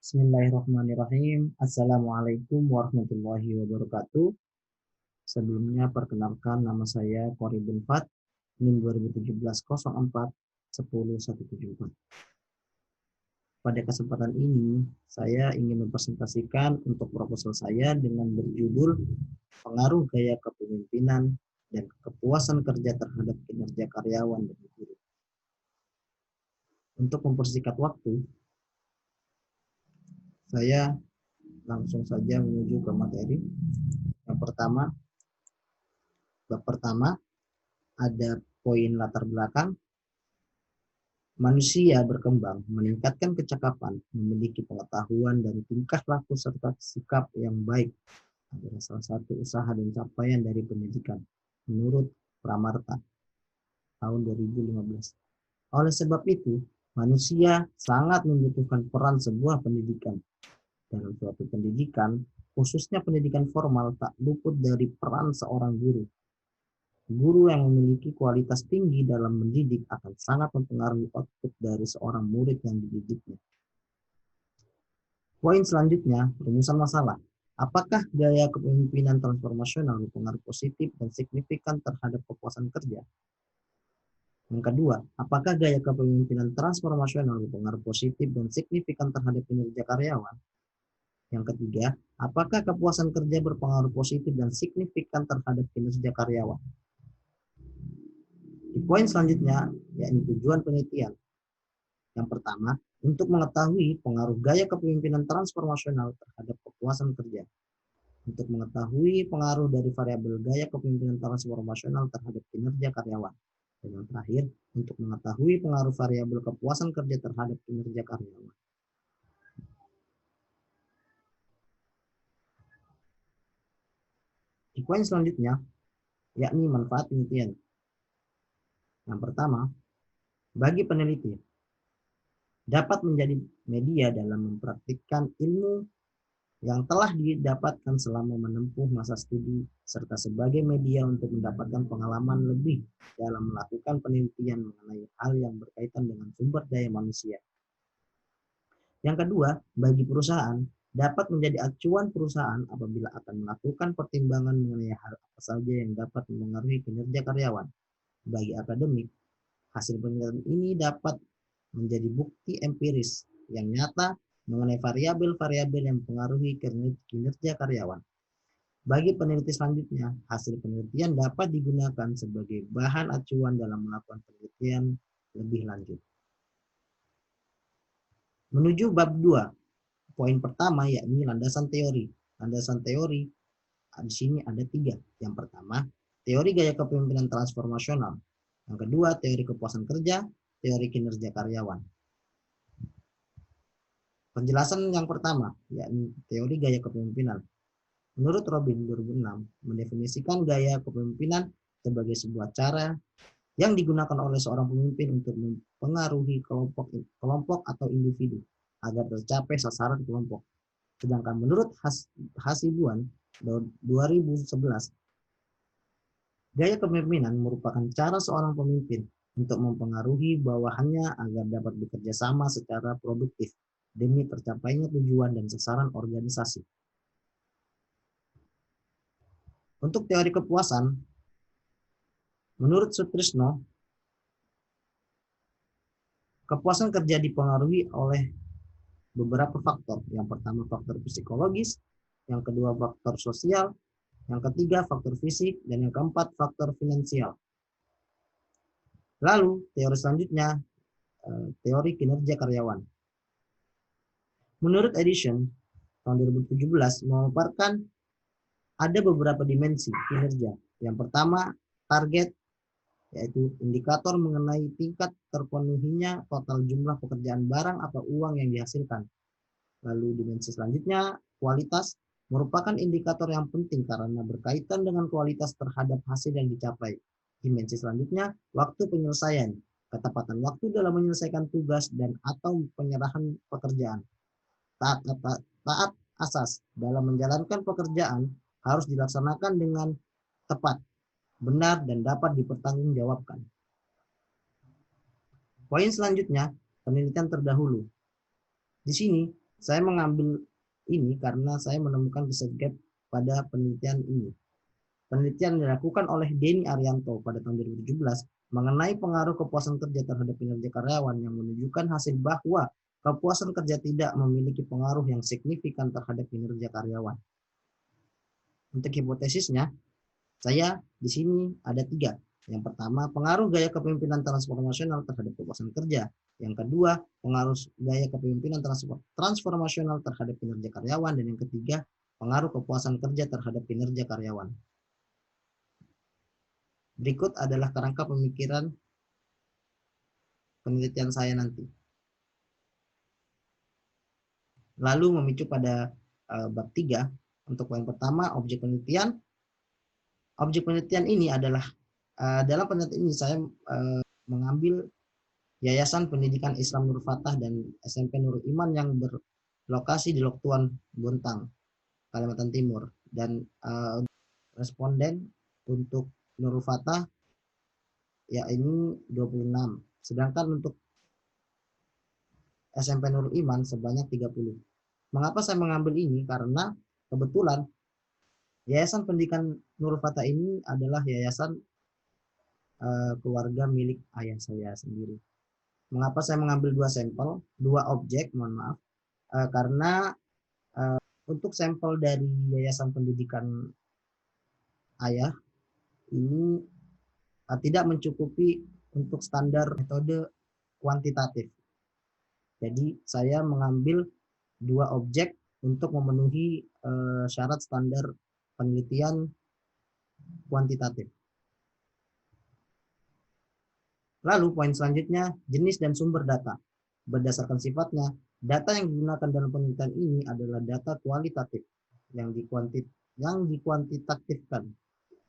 Bismillahirrahmanirrahim. Assalamualaikum warahmatullahi wabarakatuh. Sebelumnya perkenalkan nama saya Qoribun Fat, NIM 2017-04-10174. Pada kesempatan ini, saya ingin mempresentasikan untuk proposal saya dengan berjudul Pengaruh Gaya Kepemimpinan dan Kepuasan Kerja Terhadap Kinerja Karyawan dan Guru. Untuk mempersingkat waktu, saya langsung saja menuju ke materi. Yang pertama, bab pertama ada poin latar belakang. Manusia berkembang, meningkatkan kecakapan, memiliki pengetahuan dan tingkah laku serta sikap yang baik adalah salah satu usaha dan capaian dari pendidikan menurut Pramarta tahun 2015. Oleh sebab itu, manusia sangat membutuhkan peran sebuah pendidikan. Dalam suatu pendidikan, khususnya pendidikan formal, tak luput dari peran seorang guru. Guru yang memiliki kualitas tinggi dalam mendidik akan sangat mempengaruhi output dari seorang murid yang dididiknya. Poin selanjutnya, rumusan masalah. Apakah gaya kepemimpinan transformasional berpengaruh positif dan signifikan terhadap kepuasan kerja? Yang kedua, apakah gaya kepemimpinan transformasional berpengaruh positif dan signifikan terhadap kinerja karyawan? Yang ketiga, apakah kepuasan kerja berpengaruh positif dan signifikan terhadap kinerja karyawan? Di poin selanjutnya, yakni tujuan penelitian. Yang pertama, untuk mengetahui pengaruh gaya kepemimpinan transformasional terhadap kepuasan kerja. Untuk mengetahui pengaruh dari variabel gaya kepemimpinan transformasional terhadap kinerja karyawan. Dan yang terakhir, untuk mengetahui pengaruh variabel kepuasan kerja terhadap kinerja karyawan. Di poin selanjutnya, yakni manfaat penelitian. Yang pertama, bagi peneliti, dapat menjadi media dalam mempraktikkan ilmu yang telah didapatkan selama menempuh masa studi, serta sebagai media untuk mendapatkan pengalaman lebih dalam melakukan penelitian mengenai hal yang berkaitan dengan sumber daya manusia. Yang kedua, bagi perusahaan, dapat menjadi acuan perusahaan apabila akan melakukan pertimbangan mengenai hal apa saja yang dapat mempengaruhi kinerja karyawan. Bagi akademik, hasil penelitian ini dapat menjadi bukti empiris yang nyata mengenai variabel-variabel yang mempengaruhi kinerja karyawan. Bagi peneliti selanjutnya, hasil penelitian dapat digunakan sebagai bahan acuan dalam melakukan penelitian lebih lanjut. Menuju bab 2, poin pertama yakni landasan teori. Landasan teori di sini ada 3. Yang pertama, teori gaya kepemimpinan transformasional. Yang kedua, teori kepuasan kerja, teori kinerja karyawan. Penjelasan yang pertama, yakni teori gaya kepemimpinan. Menurut Robin 2006, mendefinisikan gaya kepemimpinan sebagai sebuah cara yang digunakan oleh seorang pemimpin untuk mempengaruhi kelompok atau individu agar tercapai sasaran kelompok. Sedangkan menurut Hasibuan 2011, gaya kepemimpinan merupakan cara seorang pemimpin untuk mempengaruhi bawahannya agar dapat bekerja sama secara produktif demi tercapainya tujuan dan sasaran organisasi. Untuk teori kepuasan, menurut Sutrisno, kepuasan kerja dipengaruhi oleh beberapa faktor. Yang pertama faktor psikologis, yang kedua faktor sosial, yang ketiga faktor fisik, dan yang keempat faktor finansial. Lalu teori selanjutnya, teori kinerja karyawan. Menurut Edison tahun 2017 memaparkan ada beberapa dimensi kinerja. Yang pertama, target, yaitu indikator mengenai tingkat terpenuhinya total jumlah pekerjaan barang atau uang yang dihasilkan. Lalu dimensi selanjutnya, kualitas, merupakan indikator yang penting karena berkaitan dengan kualitas terhadap hasil yang dicapai. Dimensi selanjutnya, waktu penyelesaian, ketepatan waktu dalam menyelesaikan tugas dan atau penyerahan pekerjaan. Taat asas dalam menjalankan pekerjaan harus dilaksanakan dengan tepat, benar, dan dapat dipertanggungjawabkan. Poin selanjutnya, penelitian terdahulu. Di sini Saya mengambil ini karena saya menemukan research gap pada penelitian ini. Penelitian dilakukan oleh Denny Arianto pada tahun 2017 mengenai pengaruh kepuasan kerja terhadap kinerja karyawan yang menunjukkan hasil bahwa kepuasan kerja tidak memiliki pengaruh yang signifikan terhadap kinerja karyawan. Untuk hipotesisnya, saya di sini ada 3. Yang pertama, pengaruh gaya kepemimpinan transformasional terhadap kepuasan kerja. Yang kedua, pengaruh gaya kepemimpinan transformasional terhadap kinerja karyawan. Dan yang ketiga, pengaruh kepuasan kerja terhadap kinerja karyawan. Berikut adalah kerangka pemikiran penelitian saya nanti. Lalu memicu pada bab 3, untuk poin pertama, objek penelitian. Objek penelitian ini adalah, dalam penelitian ini saya mengambil Yayasan Pendidikan Islam Nur Fatah dan SMP Nurul Iman yang berlokasi di Lok Tuan, Bontang, Kalimantan Timur. Dan responden untuk Nurul Fatah ya ini 26. Sedangkan untuk SMP Nurul Iman sebanyak 30. Mengapa saya mengambil ini? Karena kebetulan Yayasan Pendidikan Nurul Fatah ini adalah yayasan keluarga milik ayah saya sendiri. Mengapa saya mengambil 2 sampel, 2 objek, mohon maaf, karena untuk sampel dari Yayasan Pendidikan ayah ini tidak mencukupi untuk standar metode kuantitatif. Jadi saya mengambil 2 objek untuk memenuhi syarat standar penelitian kuantitatif. Lalu poin selanjutnya, jenis dan sumber data. Berdasarkan sifatnya, data yang digunakan dalam penelitian ini adalah data kualitatif yang dikuantitatifkan.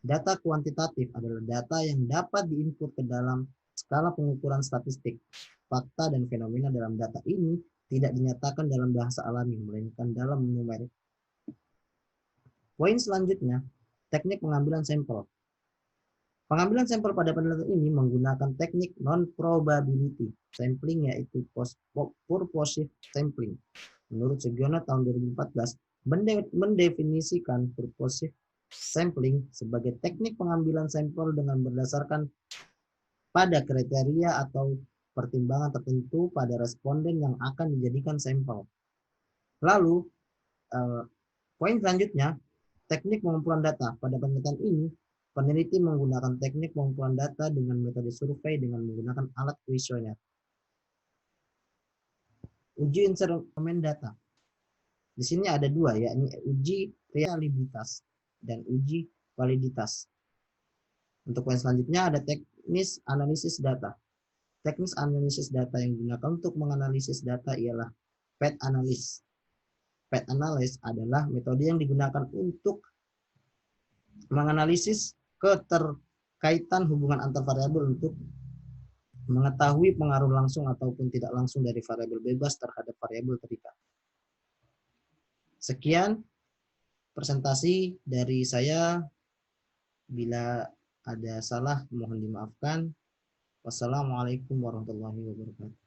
Data kuantitatif adalah data yang dapat diinput ke dalam skala pengukuran statistik. Fakta dan fenomena dalam data ini tidak dinyatakan dalam bahasa alami, melainkan dalam numerik. Poin selanjutnya, teknik pengambilan sampel. Pengambilan sampel pada penelitian ini menggunakan teknik non-probability sampling, yaitu purposive sampling. Menurut Sugiono tahun 2014, mendefinisikan purposive sampling sebagai teknik pengambilan sampel dengan berdasarkan pada kriteria atau pertimbangan tertentu pada responden yang akan dijadikan sampel. Lalu, poin selanjutnya, teknik pengumpulan data. Pada penelitian ini, peneliti menggunakan teknik pengumpulan data dengan metode survei dengan menggunakan alat kuesioner. Uji instrumen data. Di sini ada 2, yakni uji reliabilitas dan uji validitas. Untuk poin selanjutnya ada teknis analisis data. Teknis analisis data yang digunakan untuk menganalisis data ialah path analysis. Path analysis adalah metode yang digunakan untuk menganalisis keterkaitan hubungan antar variabel untuk mengetahui pengaruh langsung ataupun tidak langsung dari variabel bebas terhadap variabel terikat. Sekian presentasi dari saya. Bila ada salah mohon dimaafkan. Wassalamualaikum warahmatullahi wabarakatuh.